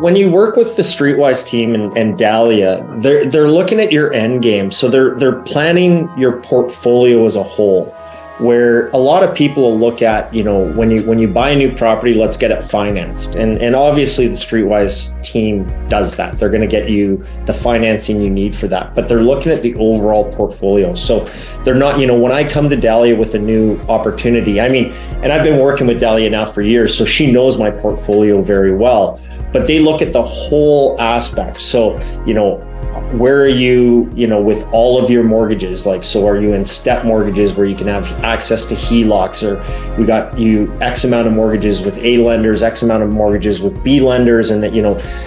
when you work with the Streetwise team and Dahlia, they're looking at your end game. So they're planning your portfolio as a whole. Where a lot of people will look at, when you buy a new property, let's get it financed. And obviously the Streetwise team does that. They're going to get you the financing you need for that. But they're looking at the overall portfolio. So they're not, when I come to Dahlia with a new opportunity, and I've been working with Dahlia now for years, so she knows my portfolio very well. But they look at the whole aspect. So, where are you, with all of your mortgages? So are you in step mortgages where you can have access to HELOCs, or we got you X amount of mortgages with A lenders, X amount of mortgages with B lenders, and that,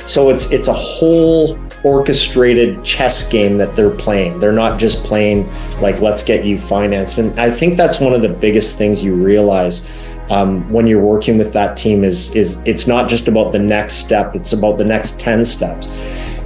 so it's a whole orchestrated chess game that they're playing. They're not just playing let's get you financed. And I think that's one of the biggest things you realize when you're working with that team is it's not just about the next step, it's about the next 10 steps.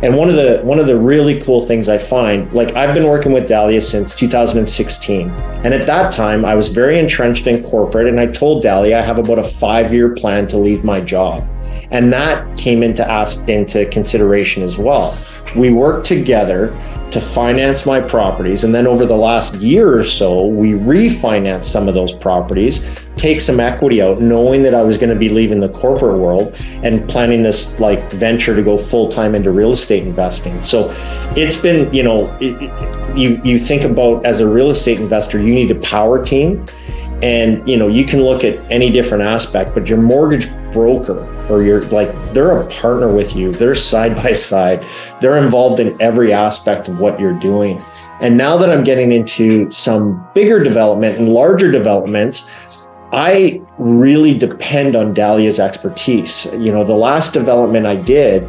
And one of the really cool things I find, I've been working with Dahlia since 2016. And at that time, I was very entrenched in corporate, and I told Dahlia I have about a 5-year plan to leave my job. And that came into consideration as well. We worked together to finance my properties. And then over the last year or so, we refinanced some of those properties, take some equity out, knowing that I was going to be leaving the corporate world and planning this venture to go full-time into real estate investing. So it's been, you think about, as a real estate investor, you need a power team. And, you can look at any different aspect, but your mortgage broker, or they're a partner with you. They're side by side. They're involved in every aspect of what you're doing. And now that I'm getting into some bigger development and larger developments, I really depend on Dahlia's expertise. The last development I did,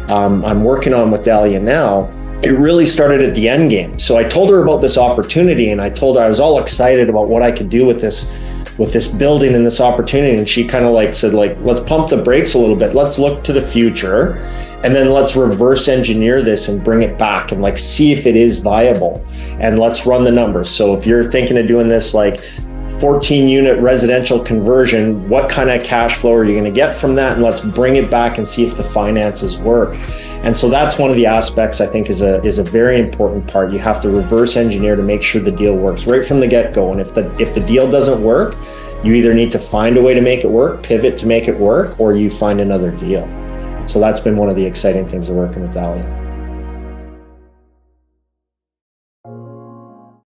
I'm working on with Dahlia now, it really started at the end game. So I told her about this opportunity, and I told her I was all excited about what I could do with this building and this opportunity. And she kind of said, let's pump the brakes a little bit. Let's look to the future, and then let's reverse engineer this and bring it back and see if it is viable. And let's run the numbers. So if you're thinking of doing this 14 unit residential conversion, what kind of cash flow are you going to get from that? And let's bring it back and see if the finances work. And so that's one of the aspects I think is a very important part. You have to reverse engineer to make sure the deal works right from the get-go. And if the deal doesn't work, you either need to find a way to make it work, pivot to make it work, or you find another deal. So that's been one of the exciting things of working with Dahlia.